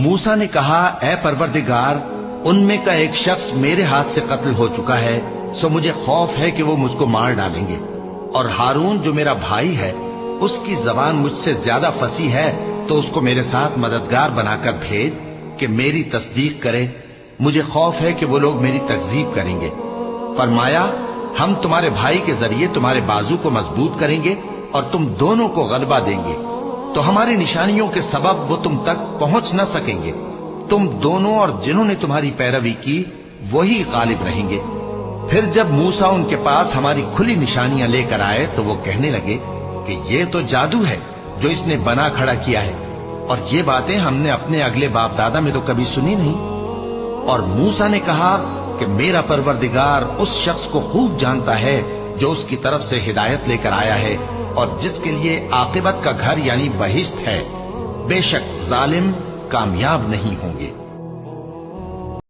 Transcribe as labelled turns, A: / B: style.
A: موسیٰ نے کہا اے پروردگار، ان میں کا ایک شخص میرے ہاتھ سے قتل ہو چکا ہے، سو مجھے خوف ہے کہ وہ مجھ کو مار ڈالیں گے، اور ہارون جو میرا بھائی ہے اس کی زبان مجھ سے زیادہ فصیح ہے، تو اس کو میرے ساتھ مددگار بنا کر بھیج کہ میری تصدیق کرے، مجھے خوف ہے کہ وہ لوگ میری تکذیب کریں گے۔ فرمایا ہم تمہارے بھائی کے ذریعے تمہارے بازو کو مضبوط کریں گے اور تم دونوں کو غلبہ دیں گے، تو ہماری نشانیوں کے سبب وہ تم تک پہنچ نہ سکیں گے، تم دونوں اور جنہوں نے تمہاری پیروی کی وہی غالب رہیں گے۔ پھر جب موسیٰ ان کے پاس ہماری کھلی نشانیاں لے کر آئے تو وہ کہنے لگے کہ یہ تو جادو ہے جو اس نے بنا کھڑا کیا ہے، اور یہ باتیں ہم نے اپنے اگلے باپ دادا میں تو کبھی سنی نہیں۔ اور موسیٰ نے کہا کہ میرا پروردگار اس شخص کو خوب جانتا ہے جو اس کی طرف سے ہدایت لے کر آیا ہے اور جس کے لیے عاقبت کا گھر یعنی بہشت ہے، بے شک ظالم کامیاب نہیں ہوں گے۔